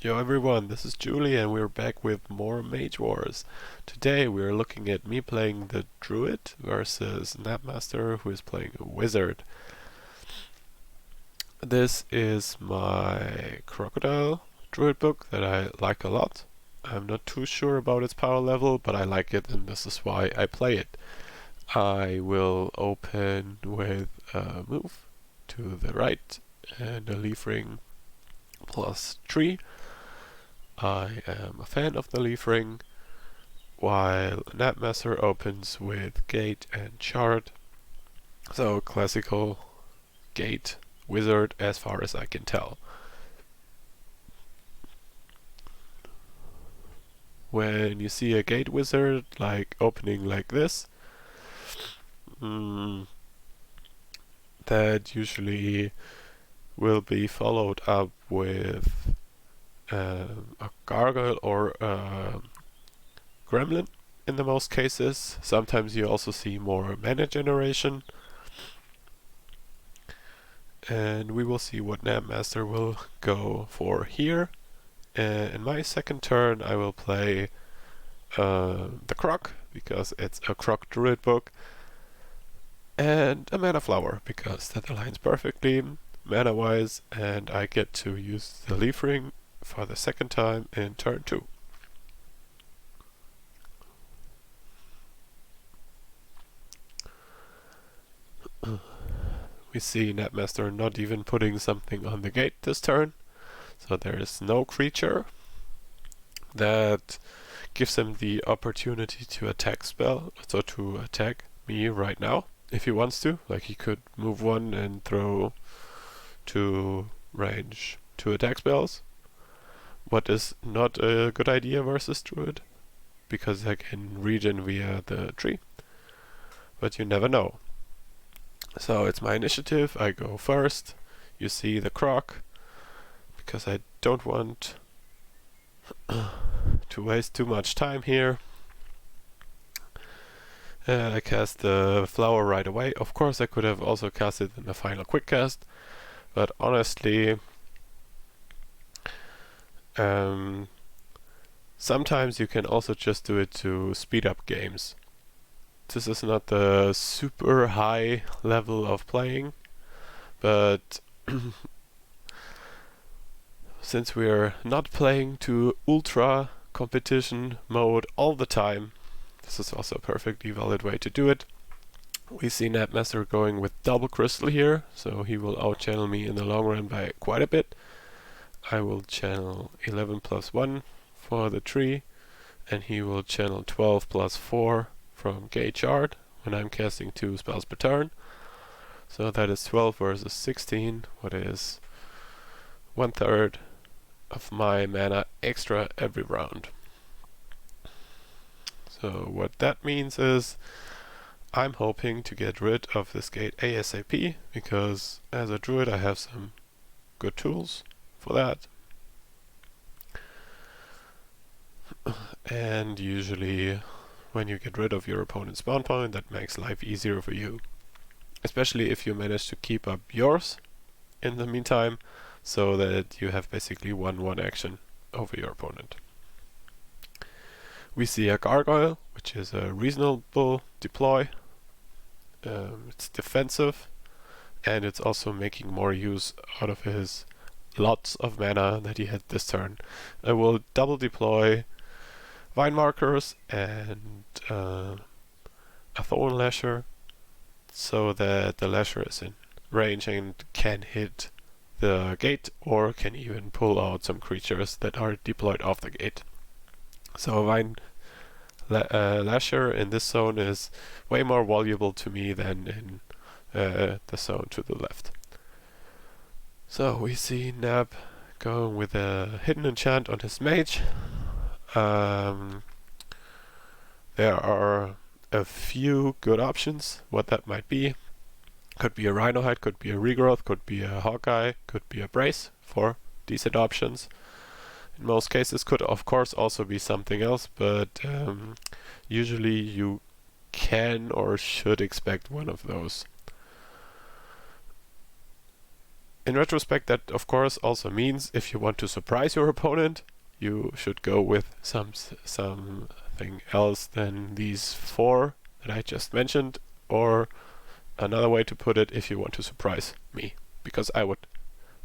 Yo everyone, this is Julie and we're back with more Mage Wars. Today we're looking at me playing the Druid versus knabbmaster who is playing a Wizard. This is my Crocodile Druid book that I like a lot. I'm not too sure about its power level, but I like it and this is why I play it. I will open with a move to the right and a leaf ring plus 3. I am a fan of the leaf ring, while knabbmaster opens with gate and shard. So classical gate wizard as far as I can tell. When you see a gate wizard like opening like this, that usually will be followed up with a gargoyle or a gremlin in the most cases. Sometimes you also see more mana generation. And we will see what knabbmaster will go for here. In my second turn I will play the Croc, because it's a Croc Druid book, and a Mana Flower, because that aligns perfectly mana wise, and I get to use the leaf ring for the second time in turn 2. We see knabbmaster not even putting something on the gate this turn, so there is no creature that gives him the opportunity to attack to attack me right now if he wants to. Like, he could move one and throw 2 range 2 attack spells. What is not a good idea versus Druid, because I can regen via the tree. But you never know. So it's my initiative, I go first. You see the Croc, because I don't want to waste too much time here. I cast the flower right away. Of course I could have also cast it in the final quick cast, but honestly, sometimes you can also just do it to speed up games. This is not the super high level of playing, but since we're not playing to ultra competition mode all the time, this is also a perfectly valid way to do it. We see knabbmaster going with double crystal here, so he will out-channel me in the long run by quite a bit. I will channel 11 plus 1 for the tree, and he will channel 12 plus 4 from gate shard when I'm casting 2 spells per turn. So that is 12 versus 16, what is 1/3 of my mana extra every round. So what that means is I'm hoping to get rid of this gate ASAP, because as a druid I have some good tools for that. And usually when you get rid of your opponent's spawn point, that makes life easier for you. Especially if you manage to keep up yours in the meantime, so that you have basically 1/1 action over your opponent. We see a gargoyle, which is a reasonable deploy. It's defensive, and it's also making more use out of his lots of mana that he had this turn. I will double deploy Vine Markers and a Thorn Lasher, so that the Lasher is in range and can hit the gate, or can even pull out some creatures that are deployed off the gate. So Vine Lasher in this zone is way more valuable to me than in the zone to the left. So we see Nab going with a hidden enchant on his mage. There are a few good options what that might be. Could be a Rhinohide, could be a Regrowth, could be a Hawkeye, could be a Brace for decent options. In most cases could of course also be something else, but usually you can or should expect one of those. In retrospect, that of course also means if you want to surprise your opponent, you should go with something else than these 4 that I just mentioned, or another way to put it, if you want to surprise me, because I would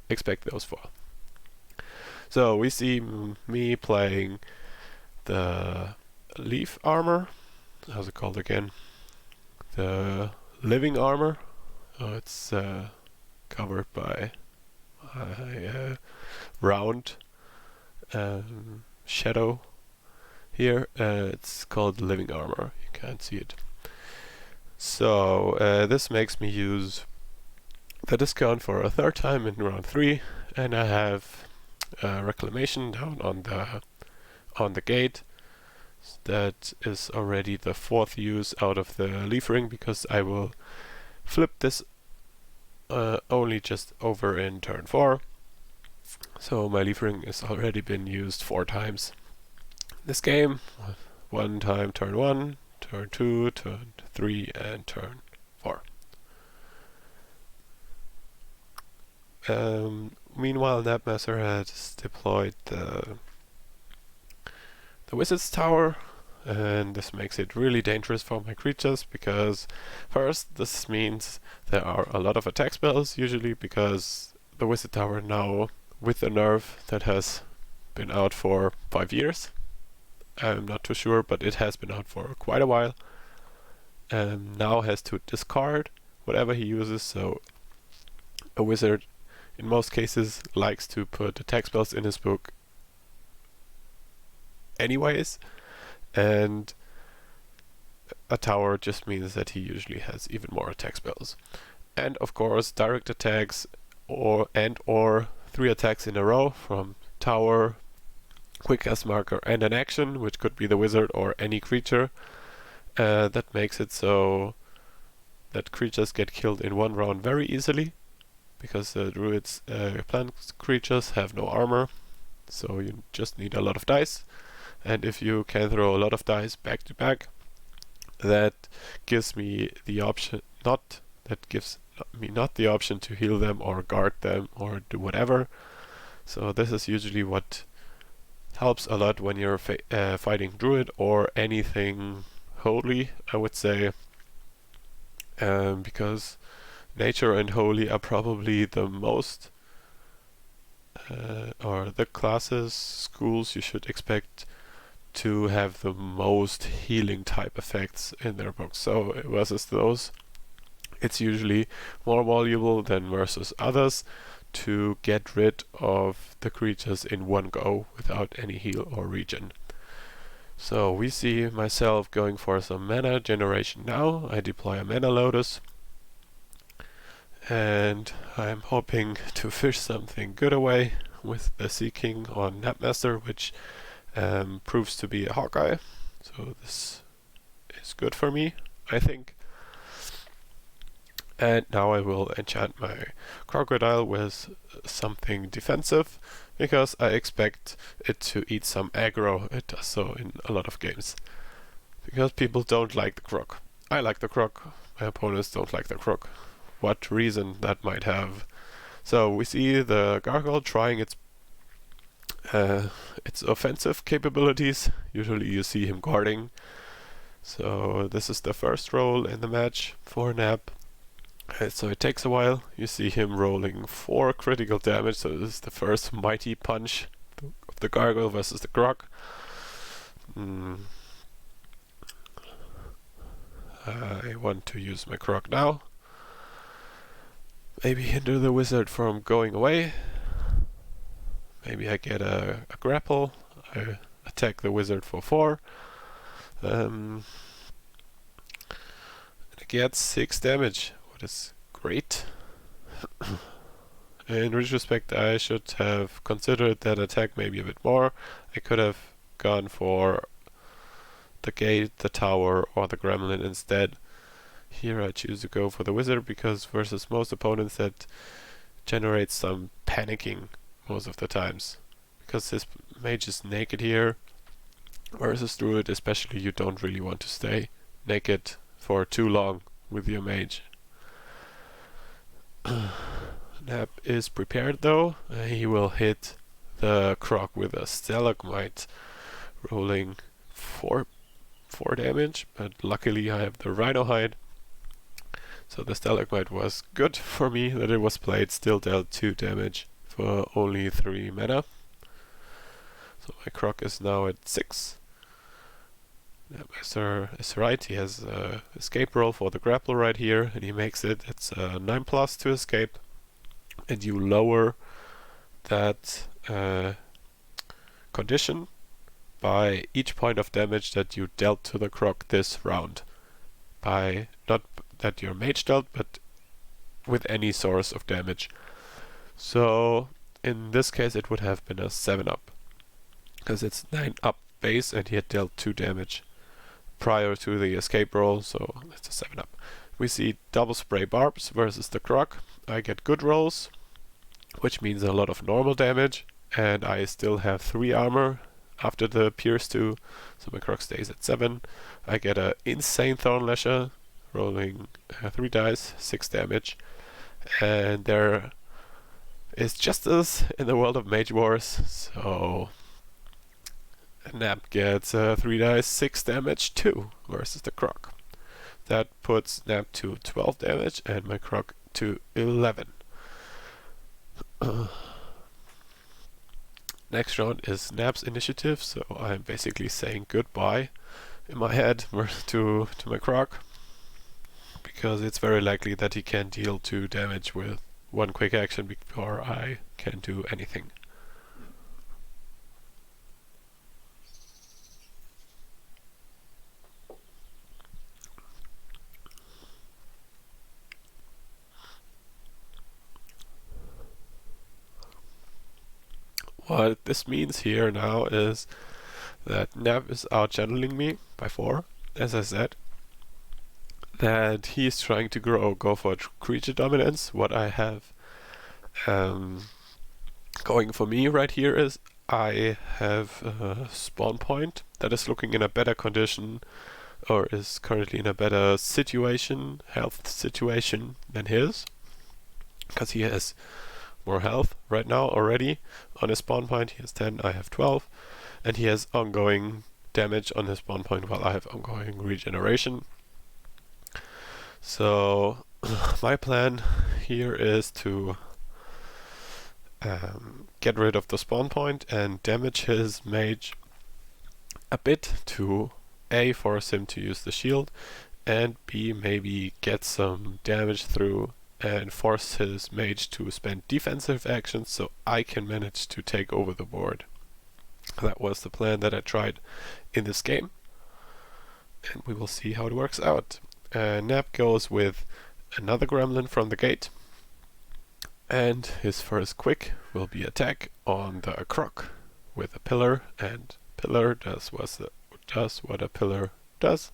expect those 4. So we see me playing the leaf armor. How's it called again? The living armor. It's covered by a round shadow here. It's called living armor. You can't see it. So this makes me use the discount for a 3rd time in round 3, and I have reclamation down on the gate. That is already the 4th use out of the leaf ring, because I will flip this only just over in turn 4. So my leaf ring has already been used 4 times this game. 1 time turn 1, turn 2, turn 3, and turn 4. Meanwhile, knabbmaster has deployed the wizard's tower, and this makes it really dangerous for my creatures, because first, this means there are a lot of attack spells usually, because the wizard tower now, with the nerf that has been out for 5 years, I'm not too sure, but it has been out for quite a while, now has to discard whatever he uses. So a wizard in most cases likes to put attack spells in his book anyways, and a tower just means that he usually has even more attack spells. And of course, direct attacks or 3 attacks in a row from tower, quick cast marker, and an action, which could be the wizard or any creature. That makes it so that creatures get killed in 1 round very easily, because the druid's plant creatures have no armor, so you just need a lot of dice. And if you can throw a lot of dice back to back, that gives me the option not the option to heal them or guard them or do whatever. So this is usually what helps a lot when you're fighting druid or anything holy, I would say, because nature and holy are probably the most or the classes, schools you should expect to have the most healing type effects in their books. So versus those, it's usually more valuable than versus others to get rid of the creatures in 1 go without any heal or regen. So we see myself going for some mana generation now. I deploy a mana lotus, and I'm hoping to fish something good away with the Sea King on knabbmaster, which proves to be a Hawkeye. So this is good for me, I think. And now I will enchant my crocodile with something defensive, because I expect it to eat some aggro. It does so in a lot of games, because people don't like the croc. I like the croc, my opponents don't like the croc. What reason that might have. So we see the gargoyle trying its offensive capabilities. Usually you see him guarding. So this is the first roll in the match for Nab. So it takes a while. You see him rolling 4 critical damage. So this is the first mighty punch of the gargoyle versus the croc. I want to use my croc now. Maybe hinder the wizard from going away. Maybe I get a grapple. I attack the wizard for 4. And I get 6 damage. What is great. In retrospect, I should have considered that attack maybe a bit more. I could have gone for the gate, the tower, or the gremlin instead. Here I choose to go for the wizard, because versus most opponents that generates some panicking most of the times. Because this mage is naked here, versus druid especially, you don't really want to stay naked for too long with your mage. Nab is prepared though. He will hit the Croc with a Stalagmite, rolling 4 damage, but luckily I have the Rhino hide. So the Stalagmite was good for me that it was played, still dealt 2 damage for only 3 mana. So my Croc is now at 6. Knabbmaster is right, he has a escape roll for the grapple right here, and he makes it. It's a 9+ to escape, and you lower that condition by each point of damage that you dealt to the Croc this round. By not that your mage dealt, but with any source of damage. So in this case it would have been a 7-up, because it's 9-up base and he had dealt 2 damage prior to the escape roll, so it's a 7-up. We see double spray barbs versus the Croc. I get good rolls, which means a lot of normal damage, and I still have 3 armor after the Pierce 2, so my Croc stays at 7. I get a insane Thornlasher, rolling 3 dice, 6 damage, and there is justice in the world of Mage Wars, so Nab gets 3 dice, 6 damage too versus the Croc. That puts Nab to 12 damage and my Croc to 11. Next round is Nab's initiative, so I'm basically saying goodbye in my head to my Croc, because it's very likely that he can deal 2 damage with 1 quick action before I can do anything. What this means here now is that Nab is out channeling me by 4, as I said. That he is trying to go for creature dominance. What I have going for me right here is I have a spawn point that is looking in a better condition, or is currently in a better situation, health situation than his, because he has more health right now already on his spawn point. He has 10, I have 12, and he has ongoing damage on his spawn point while I have ongoing regeneration. So my plan here is to get rid of the spawn point and damage his mage a bit to A, force him to use the shield, and B, maybe get some damage through and force his mage to spend defensive actions so I can manage to take over the board. That was the plan that I tried in this game, and we will see how it works out. Nab goes with another gremlin from the gate, and his first quick will be attack on the Croc with a pillar, and pillar does what a pillar does.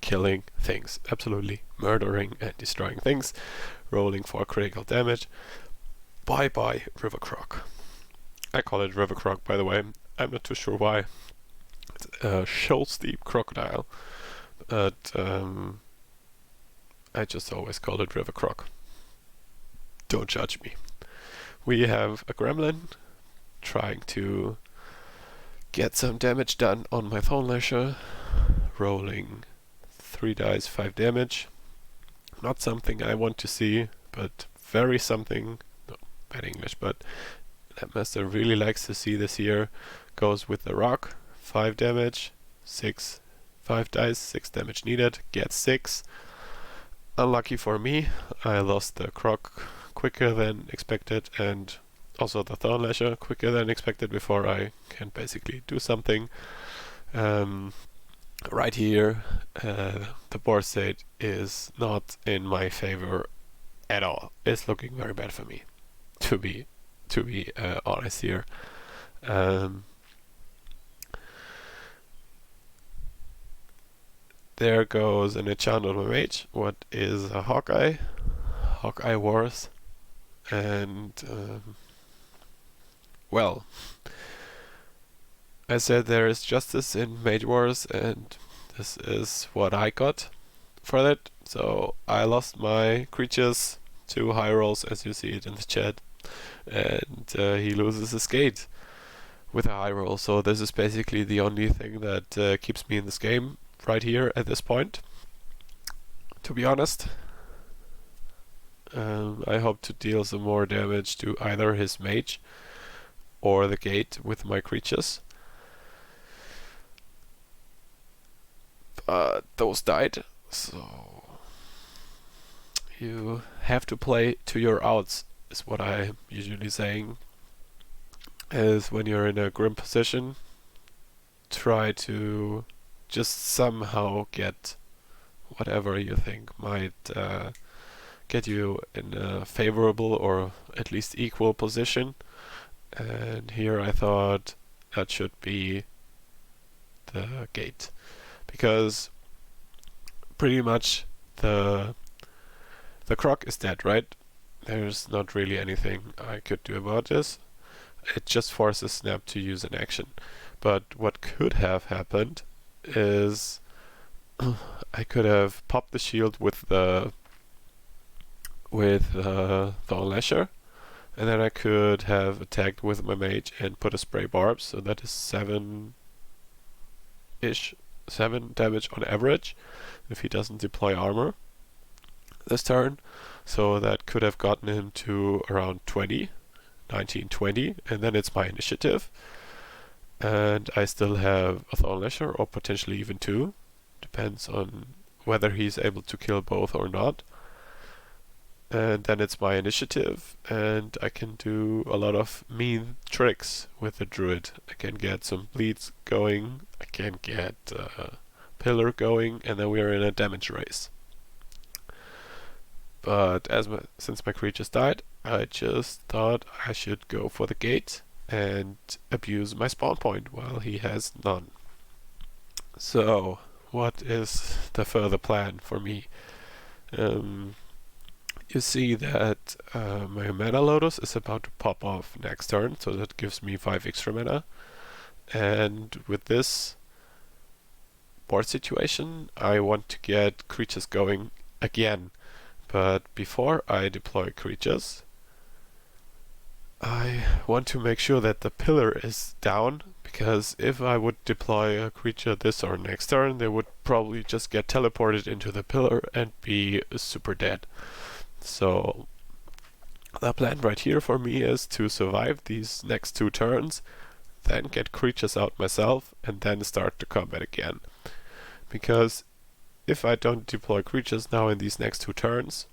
Killing things, absolutely murdering and destroying things, rolling for critical damage. Bye bye River Croc. I call it River Croc, by the way. I'm not too sure why. It's a Shoalsdeep crocodile, but I just always call it River Croc. Don't judge me. We have a gremlin trying to get some damage done on my Thornlasher, rolling 3 dice, 5 damage. Not something I want to see, but very something. No, bad English, but knabbmaster really likes to see this here. Goes with the rock, 5 damage, 5 dice, 6 damage needed, gets 6. Unlucky for me, I lost the Croc quicker than expected, and also the Thornlasher quicker than expected before I can basically do something. Right here, the board state is not in my favor at all. It's looking very bad for me, to be honest here. There goes an enchant on my mage. What is a Hawkeye? Hawkeye Wars. And well, I said there is justice in Mage Wars, and this is what I got for that. So I lost my creatures 2 high rolls, as you see it in the chat, and he loses his gate with a high roll. So this is basically the only thing that keeps me in this game right here at this point, to be honest. I hope to deal some more damage to either his mage or the gate with my creatures. But those died, so you have to play to your outs, is what I'm usually saying. Is when you're in a grim position, try to just somehow get whatever you think might get you in a favorable or at least equal position. And here I thought that should be the gate, because pretty much the croc is dead, right? There's not really anything I could do about this. It just forces Snap to use an action. But what could have happened is I could have popped the shield with the Thorn Lasher, and then I could have attacked with my mage and put a spray barb, so that is 7-ish, 7 damage on average if he doesn't deploy armor this turn. So that could have gotten him to around 20, 19, 20, and then it's my initiative. And I still have a Thorn Lasher, or potentially even 2, depends on whether he's able to kill both or not. And then it's my initiative, and I can do a lot of mean tricks with the Druid. I can get some bleeds going, I can get pillar going, and then we are in a damage race. But since my creatures died, I just thought I should go for the gate and abuse my spawn point while he has none. So, what is the further plan for me? You see that my Mana Lotus is about to pop off next turn, so that gives me 5 extra mana. And with this board situation, I want to get creatures going again. But before I deploy creatures, I want to make sure that the pillar is down, because if I would deploy a creature this or next turn, they would probably just get teleported into the pillar and be super dead. So the plan right here for me is to survive these next 2 turns, then get creatures out myself, and then start the combat again. Because if I don't deploy creatures now in these next 2 turns,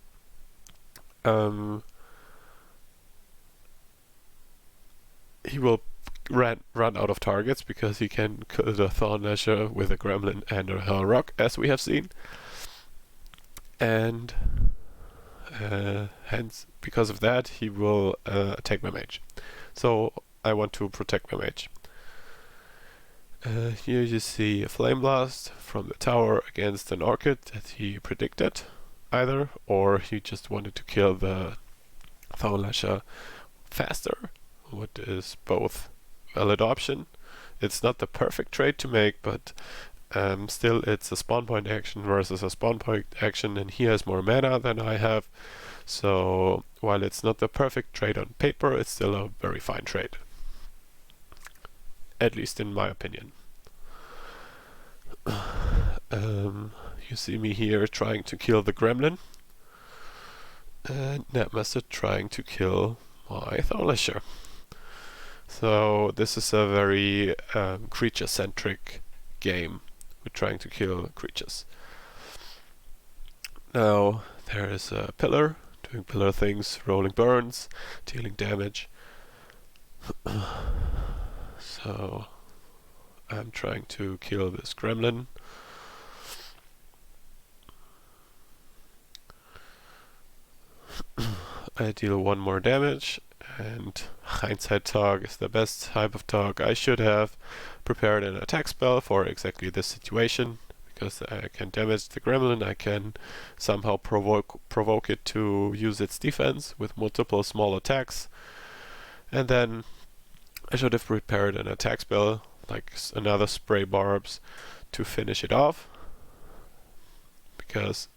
he will run out of targets, because he can kill the Thorn Lasher with a Gremlin and a Hell Rock, as we have seen. And hence, because of that, he will attack my mage. So I want to protect my mage. Here you see a Flame Blast from the tower against an Orchid that he predicted, either, or he just wanted to kill the Thorn Lasher faster, what is both valid option. It's not the perfect trade to make, but still it's a spawn point action versus a spawn point action, and he has more mana than I have. So while it's not the perfect trade on paper, it's still a very fine trade. At least in my opinion. You see me here trying to kill the Gremlin, and knabbmaster trying to kill my Thorn Lasher. So this is a very creature-centric game. We're trying to kill creatures. Now there is a pillar, doing pillar things, rolling burns, dealing damage. So I'm trying to kill this Gremlin. I deal 1 more damage, and hindsight talk is the best type of talk. I should have prepared an attack spell for exactly this situation, because I can damage the Gremlin, I can somehow provoke it to use its defense with multiple small attacks, and then I should have prepared an attack spell, like another spray barbs, to finish it off, because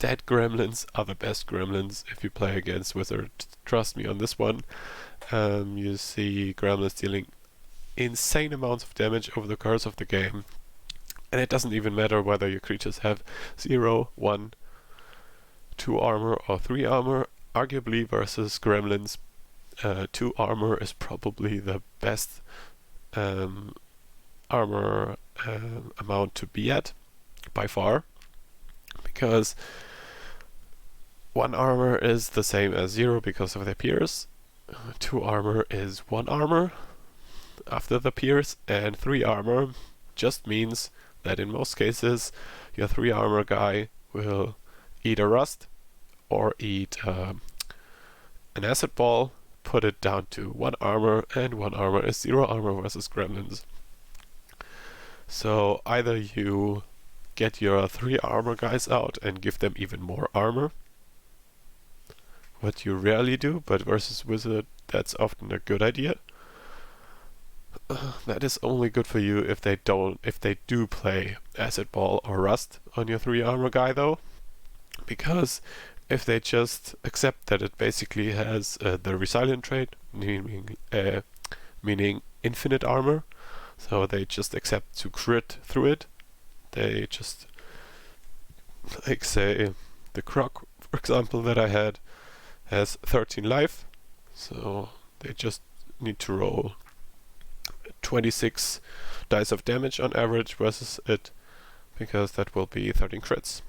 dead gremlins are the best gremlins if you play against wizard. Trust me on this one. You see gremlins dealing insane amounts of damage over the course of the game, and it doesn't even matter whether your creatures have 0, 1, 2 armor or 3 armor. Arguably versus gremlins, 2 armor is probably the best armor amount to be at by far, because 1 armor is the same as 0 because of their pierce, 2 armor is 1 armor after the pierce, and 3 armor just means that in most cases your 3 armor guy will eat a rust or eat an acid ball, put it down to 1 armor, and 1 armor is 0 armor versus gremlins. So either you get your 3 armor guys out and give them even more armor, what you rarely do, but versus wizard that's often a good idea. That is only good for you if they do play acid ball or rust on your 3 armor guy though, because if they just accept that it basically has the resilient trait, meaning infinite armor, so they just accept to crit through it. They just, like say, the croc, for example, that I had has 13 life, so they just need to roll 26 dice of damage on average versus it, because that will be 13 crits.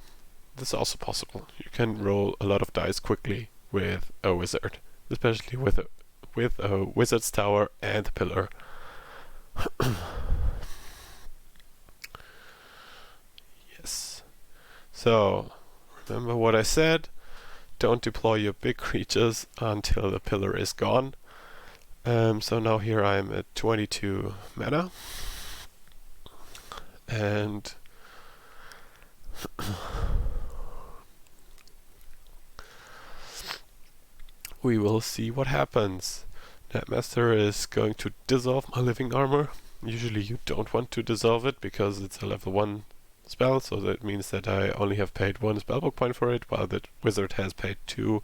This is also possible. You can roll a lot of dice quickly with a wizard, especially with a wizard's tower and a pillar. Yes. So remember what I said. Don't deploy your big creatures until the pillar is gone. So now here I'm at 22 mana, and we will see what happens. Knabbmaster is going to dissolve my living armor. Usually you don't want to dissolve it because it's a level 1 spell, so that means that I only have paid 1 spellbook point for it, while the wizard has paid 2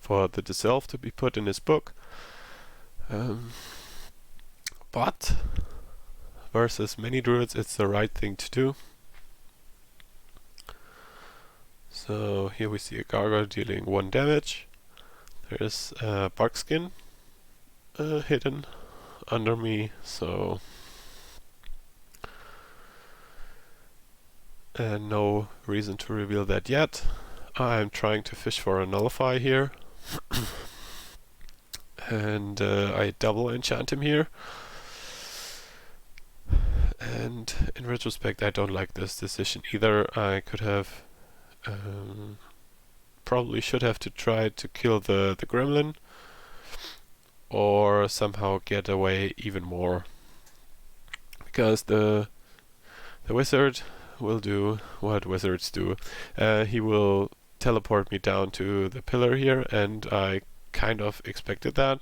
for the dissolve to be put in his book. But versus many druids it's the right thing to do. So here we see a gargoyle dealing 1 damage. There is a barkskin hidden under me, so no reason to reveal that yet. I'm trying to fish for a nullify here. And I double enchant him here. And in retrospect I don't like this decision either. I could have probably should have to try to kill the gremlin, or somehow get away even more, because the wizard will do what wizards do. He will teleport me down to the pillar here, and I kind of expected that.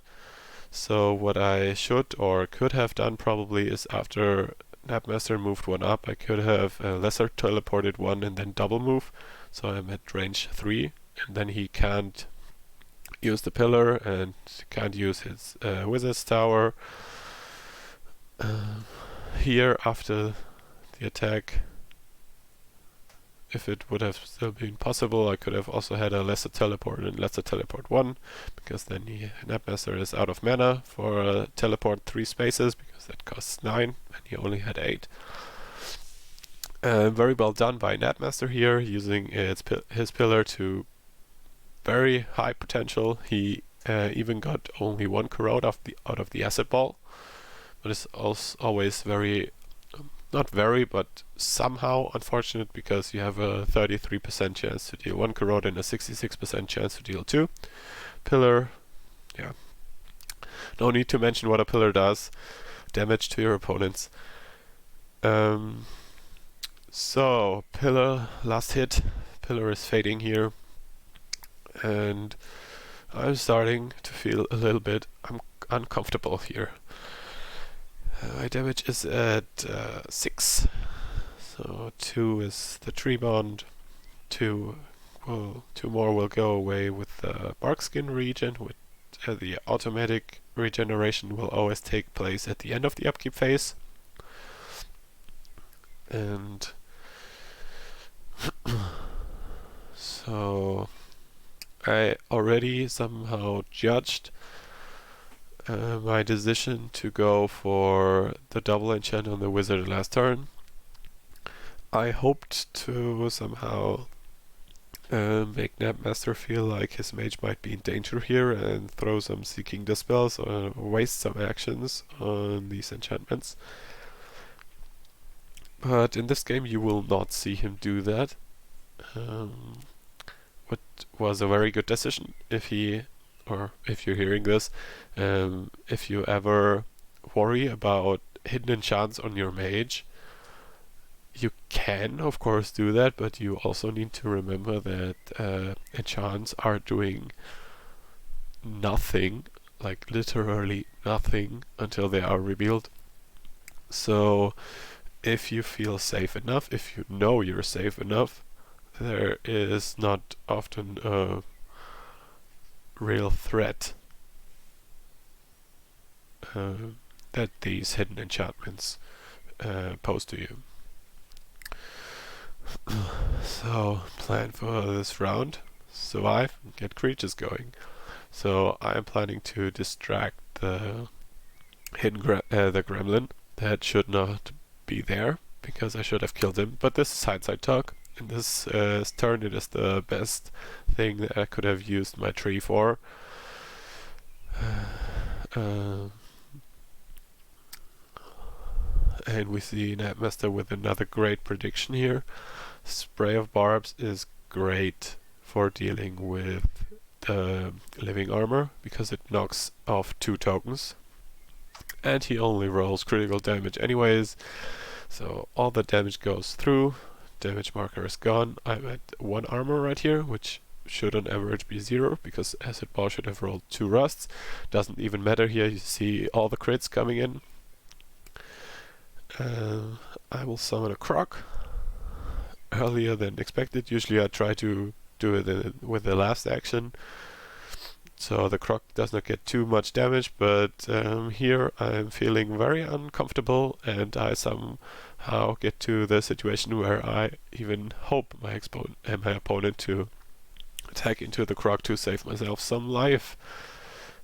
So what I should or could have done probably is, after Knabbmaster moved 1 up, I could have lesser teleported 1 and then double move, so I'm at range 3, and then he can't use the pillar and can't use his wizard's tower. Here after the attack, if it would have still been possible, I could have also had a lesser teleport and lesser teleport 1, because then Knabbmaster is out of mana for teleport 3 spaces, because that costs 9 and he only had 8. Very well done by Knabbmaster here, using his pillar to very high potential. He even got only 1 corrode out of the acid ball, but it's also always very, not very, but somehow unfortunate, because you have a 33% chance to deal 1 corrode and a 66% chance to deal 2. Pillar, yeah. No need to mention what a pillar does. Damage to your opponents. So, pillar, last hit. Pillar is fading here. And I'm starting to feel a little bit uncomfortable here. My damage is at 6. So 2 is the tree bond, 2 two more will go away with the bark skin regen, with the automatic regeneration will always take place at the end of the upkeep phase. And so I already somehow judged my decision to go for the double enchant on the wizard last turn. I hoped to somehow make knabbmaster feel like his mage might be in danger here and throw some Seeking Dispels or waste some actions on these enchantments. But in this game you will not see him do that. What was a very good decision. If you're hearing this, if you ever worry about hidden enchants on your mage, you can of course do that, but you also need to remember that enchants are doing nothing, like literally nothing, until they are revealed. So if you feel safe enough, if you know you're safe enough, there is not often a real threat that these hidden enchantments pose to you. So, plan for this round: survive, get creatures going. So I'm planning to distract the the gremlin. That should not be there, because I should have killed him, but this is hindsight talk. In this turn it is the best thing that I could have used my tree for. And we see knabbmaster with another great prediction here. Spray of Barbs is great for dealing with the living armor, because it knocks off 2 tokens. And he only rolls critical damage anyways, so all the damage goes through. Damage marker is gone. I'm at 1 armor right here, which should on average be 0, because Acid Ball should have rolled 2 rusts. Doesn't even matter here, you see all the crits coming in. I will summon a croc earlier than expected. Usually I try to do it with the last action, so the croc does not get too much damage, but here I'm feeling very uncomfortable, and I somehow get to the situation where I even hope my opponent to attack into the croc to save myself some life.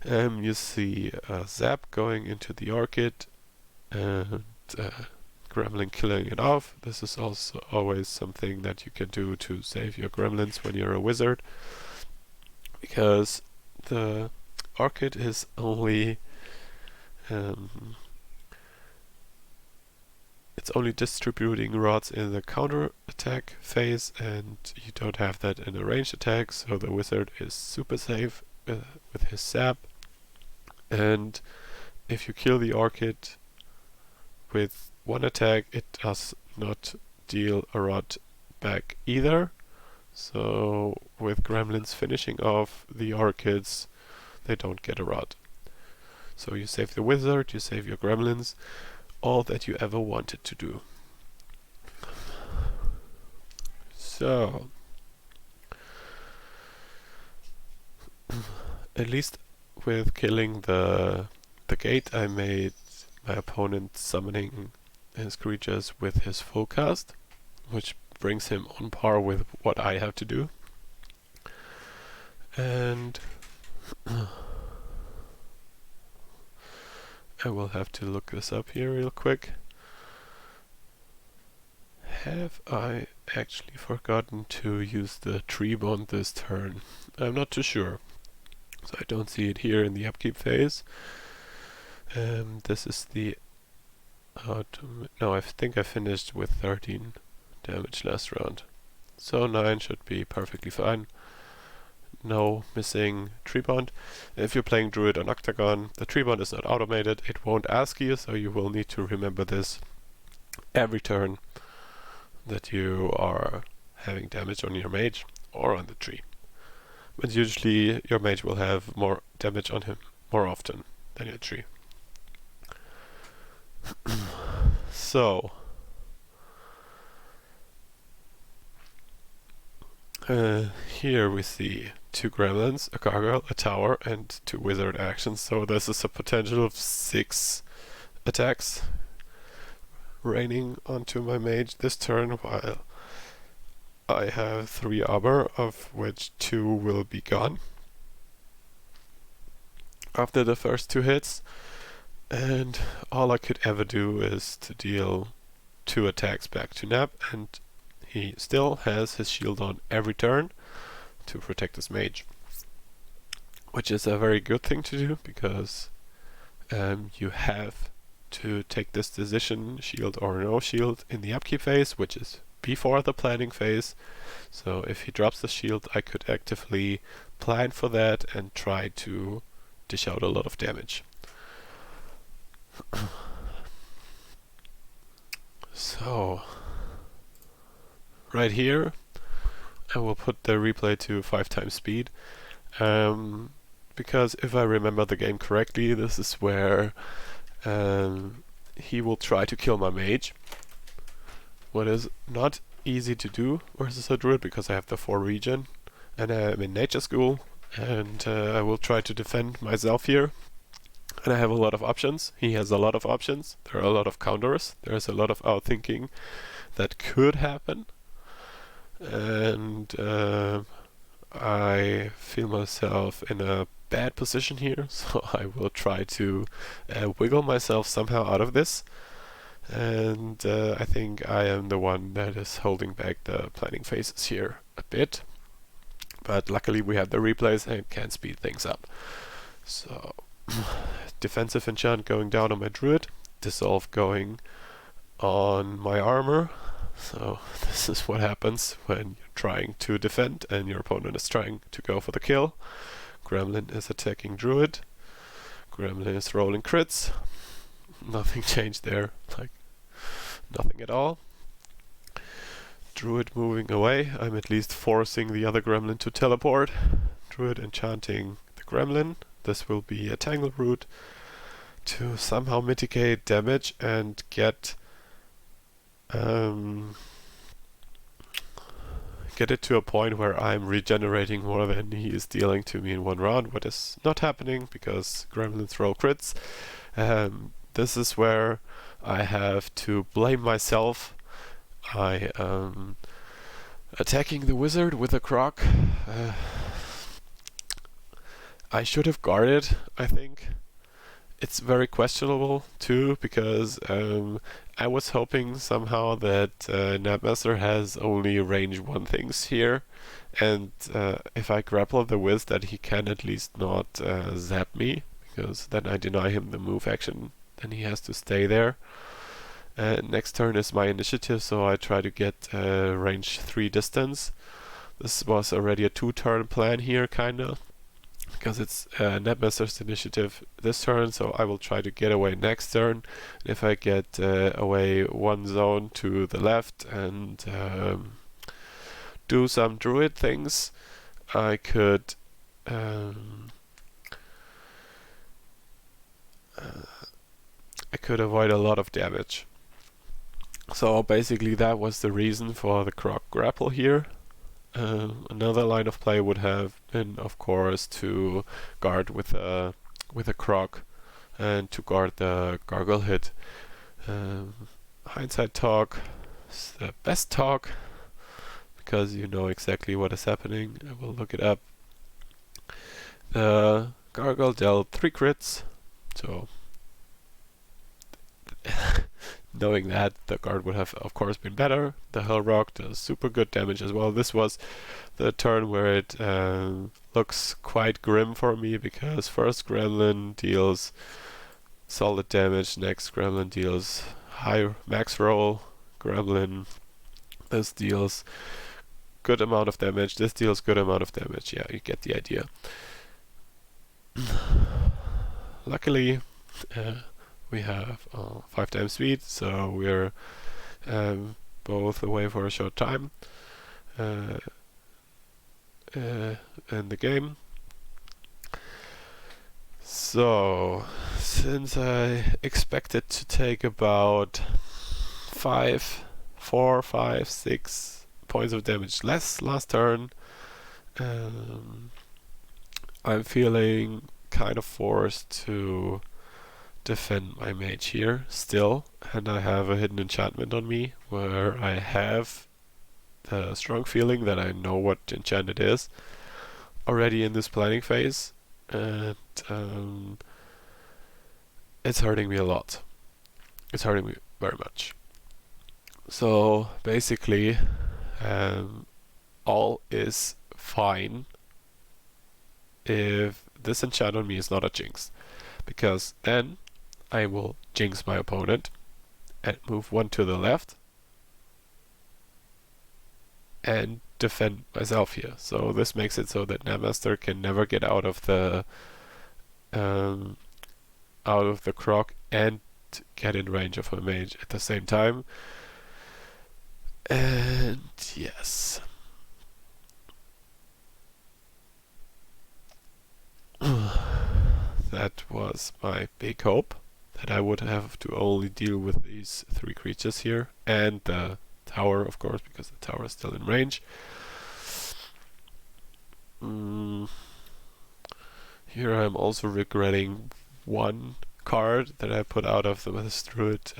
You see a zap going into the orchid, and gremlin killing it off. This is also always something that you can do to save your gremlins when you're a wizard, because the orchid is only it's only distributing rods in the counter attack phase, and you don't have that in a ranged attack, so the wizard is super safe with his sap. And if you kill the orchid with 1 attack, it does not deal a rod back either. So with gremlins finishing off the orchids, they don't get a rod. So you save the wizard, you save your gremlins, all that you ever wanted to do. So at least with killing the gate, I made my opponent summoning his creatures with his full cast, which brings him on par with what I have to do. And I will have to look this up here real quick. Have I actually forgotten to use the tree bond this turn? I'm not too sure. So I don't see it here in the upkeep phase. This is the no, I think I finished with 13 damage last round. So 9 should be perfectly fine. No missing tree bond. If you're playing Druid on Octagon, the tree bond is not automated. It won't ask you, so you will need to remember this every turn that you are having damage on your mage or on the tree. But usually your mage will have more damage on him more often than your tree. So Here we see 2 gremlins, a gargoyle, a tower, and 2 wizard actions. So this is a potential of 6 attacks raining onto my mage this turn, while I have 3 armor, of which 2 will be gone after the first 2 hits. And all I could ever do is to deal 2 attacks back to Nab, and he still has his shield on every turn to protect his mage, which is a very good thing to do, because you have to take this decision, shield or no shield, in the upkeep phase, which is before the planning phase. So if he drops the shield, I could actively plan for that and try to dish out a lot of damage. So right here I will put the replay to 5 times speed, because if I remember the game correctly, this is where he will try to kill my mage, what is not easy to do versus a druid, because I have the 4 regen and I'm in nature school, and I will try to defend myself here, and I have a lot of options. He has a lot of options. There are a lot of counters. There's a lot of outthinking that could happen, and I feel myself in a bad position here, so I will try to wiggle myself somehow out of this, and I think I am the one that is holding back the planning phases here a bit, but luckily we have the replays and can speed things up. So defensive enchant going down on my druid, dissolve going on my armor. So this is what happens when you're trying to defend and your opponent is trying to go for the kill. Gremlin is attacking druid. Gremlin is rolling crits. Nothing changed there, like nothing at all. Druid moving away. I'm at least forcing the other gremlin to teleport. Druid enchanting the gremlin. This will be a tangle root to somehow mitigate damage and get it to a point where I'm regenerating more than he is dealing to me in one round, what is not happening because gremlins roll crits. This is where I have to blame myself. I am attacking the wizard with a croc. I should have guarded, I think. It's very questionable too, because I was hoping somehow that knabbmaster has only range 1 things here, and if I grapple the Wiz, that he can at least not zap me, because then I deny him the move action, then he has to stay there. Next turn is my initiative, so I try to get range 3 distance. This was already a 2-turn plan here, kinda, because it's knabbmaster's initiative this turn, so I will try to get away next turn. And if I get away 1 zone to the left and do some druid things, I could avoid a lot of damage. So basically that was the reason for the croc grapple here. Another line of play would have been, of course, to guard with a croc and to guard the gargoyle hit. Hindsight talk is the best talk, because you know exactly what is happening. I will look it up. The gargoyle dealt 3 crits, so knowing that, the guard would have of course been better. The Hell Rock does super good damage as well. This was the turn where it looks quite grim for me, because first gremlin deals solid damage, next gremlin deals high max roll gremlin, this deals good amount of damage, this deals good amount of damage. Yeah, you get the idea. Luckily we have 5 times speed, so we're both away for a short time in the game. So, since I expected to take about 4, 5, 6 points of damage less last turn, I'm feeling kind of forced to defend my mage here still, and I have a hidden enchantment on me where I have the strong feeling that I know what enchant it is already in this planning phase, and it's hurting me a lot. It's hurting me very much. So basically, all is fine if this enchant on me is not a jinx, because then I will jinx my opponent and move one to the left and defend myself here. So this makes it so that knabbmaster can never get out of the croc and get in range of a mage at the same time. And yes. That was my big hope, that I would have to only deal with these 3 creatures here and the tower, of course, because the tower is still in range. Here I'm also regretting one card that I put out of the Druid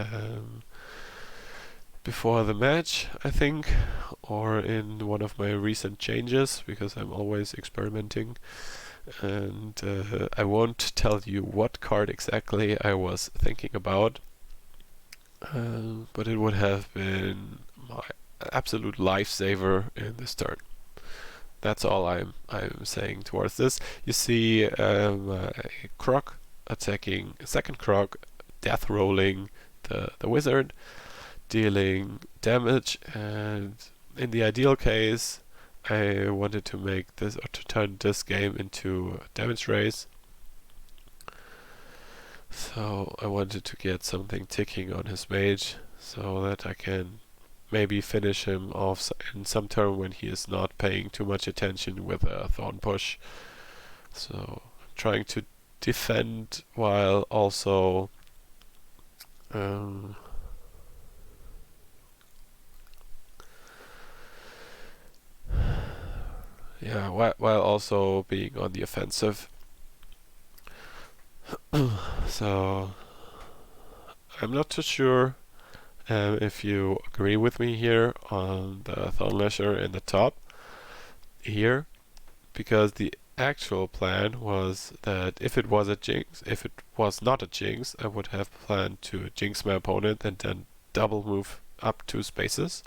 before the match, I think, or in one of my recent changes, because I'm always experimenting. And I won't tell you what card exactly I was thinking about, but it would have been my absolute lifesaver in this turn. That's all I'm saying towards this. You see a croc attacking a second croc, death rolling the wizard, dealing damage, and in the ideal case I wanted to make this, or to turn this game into a damage race. So I wanted to get something ticking on his mage so that I can maybe finish him off in some turn when he is not paying too much attention with a Thorn Push. So I'm trying to defend while also while also being on the offensive. So I'm not too sure if you agree with me here on the Thorn Lasher in the top here, because the actual plan was that if it was not a jinx, I would have planned to jinx my opponent and then double move up 2 spaces,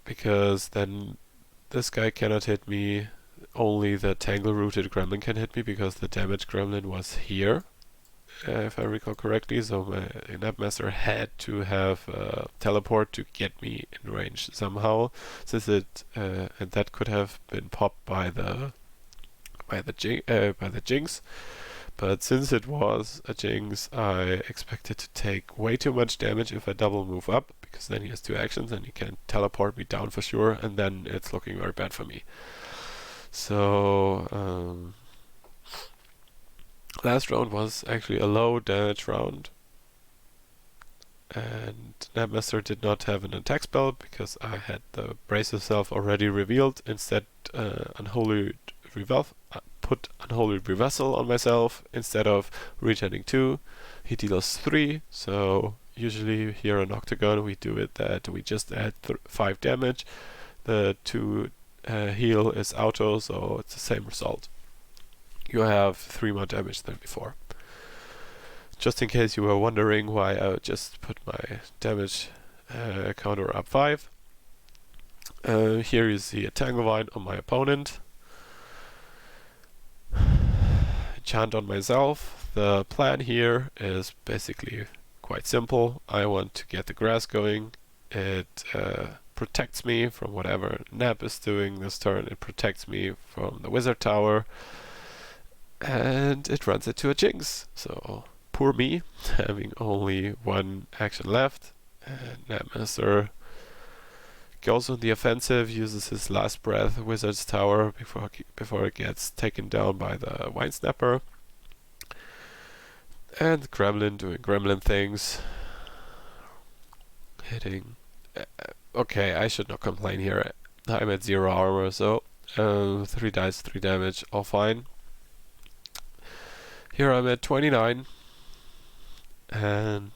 because then this guy cannot hit me. Only the Tangle-rooted Gremlin can hit me, because the damaged Gremlin was here, if I recall correctly. So my knabbmaster had to have teleport to get me in range somehow, since it and that could have been popped by the jinx. But since it was a jinx, I expected to take way too much damage if I double move up, because then he has 2 actions and he can teleport me down for sure, and then it's looking very bad for me. So last round was actually a low damage round, and knabbmaster did not have an attack spell because I had the Brace Yourself already revealed. Instead, put Unholy Reversal on myself instead of returning 2. He deals 3, so usually here on Octagon we do it that we just add 5 damage. The 2 heal is auto, so it's the same result. You have 3 more damage than before. Just in case you were wondering why I just put my damage counter up 5. Here you see a Tanglevine on my opponent. Enchant on myself. The plan here is basically quite simple. I want to get the grass going. It protects me from whatever Nab is doing this turn. It protects me from the wizard tower, and it runs into a jinx. So poor me, having only 1 action left. And knabbmaster goes on the offensive, uses his last breath wizard's tower before it gets taken down by the Wine Snapper. And Gremlin doing Gremlin things, hitting. Okay, I should not complain here. I'm at 0 armor, so 3 dice, 3 damage, all fine. Here I'm at 29, and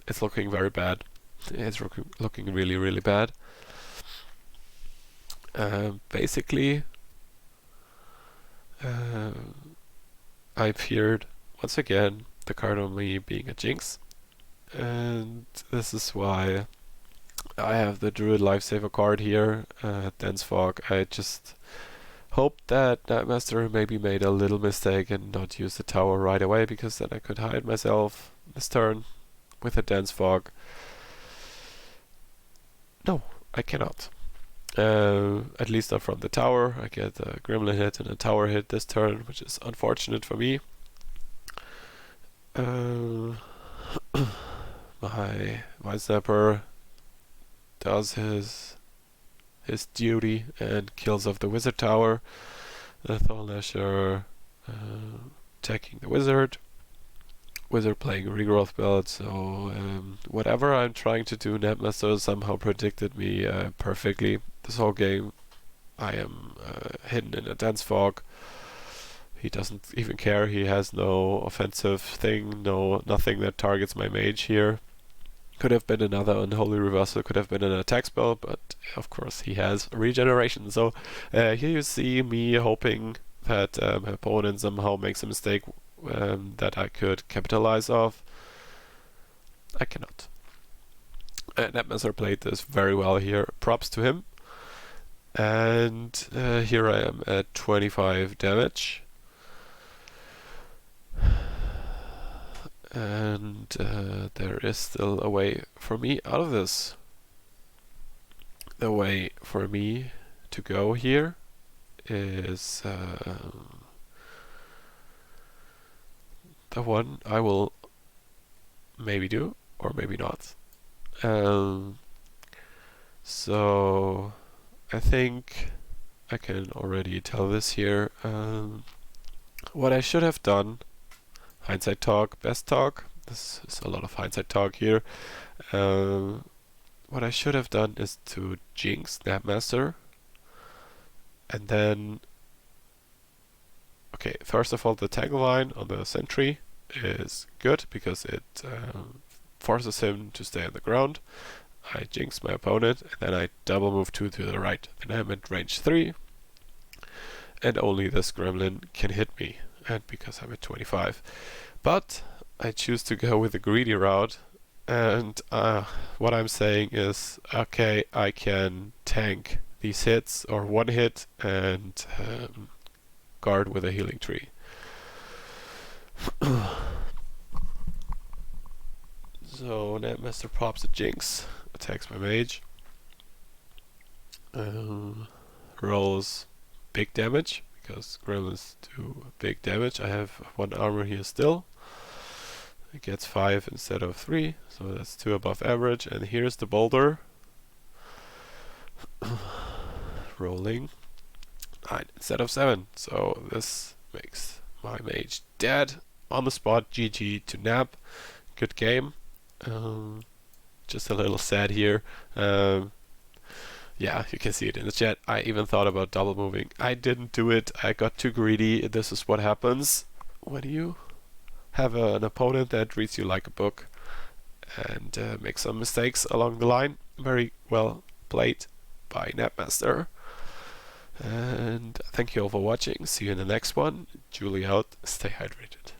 it's looking very bad. It's looking really, really bad. Basically, I feared once again the card on me being a jinx, and this is why I have the Druid Lifesaver card here, Dense Fog. I just hoped that knabbmaster maybe made a little mistake and not use the tower right away, because then I could hide myself this turn with a Dense Fog. No, I cannot. At least not from the tower. I get a Gremlin hit and a tower hit this turn, which is unfortunate for me. My Snapper does his duty and kills off the wizard tower. The Thornlasher attacking the wizard. Wizard playing regrowth build, so whatever I'm trying to do, knabbmaster somehow predicted me perfectly. This whole game I am hidden in a dense fog. He doesn't even care, he has no offensive thing, nothing that targets my mage here. Could have been another Unholy Reversal, could have been an attack spell, but of course he has regeneration. So here you see me hoping that my opponent somehow makes a mistake that I could capitalize off. I cannot. knabbmaster played this very well here, props to him. And here I am at 25 damage. And there is still a way for me out of this. The way for me to go here is the one I will maybe do, or maybe not. So I think I can already tell this here. What I should have done, hindsight talk, best talk, this is a lot of hindsight talk here. What I should have done is to jinx knabbmaster, and then, okay, first of all, the Tangleline on the sentry is good because it forces him to stay on the ground. I jinx my opponent, and then I double move 2 to the right, and I'm at range 3, and only this gremlin can hit me, and because I'm at 25. But I choose to go with the greedy route, and what I'm saying is, okay, I can tank these hits, or one hit, and guard with a healing tree. So knabbmaster pops a jinx, attacks my mage, rolls big damage, because gremlins do big damage. I have 1 armor here still. It gets 5 instead of 3, so that's 2 above average. And here's the boulder. Rolling 9 instead of 7. So this makes my mage dead on the spot. GG to Nab. Good game. Just a little sad here. Yeah, you can see it in the chat. I even thought about double moving. I didn't do it. I got too greedy. This is what happens when you have an opponent that reads you like a book and makes some mistakes along the line. Very well played by knabbmaster. And thank you all for watching. See you in the next one. Julie out. Stay hydrated.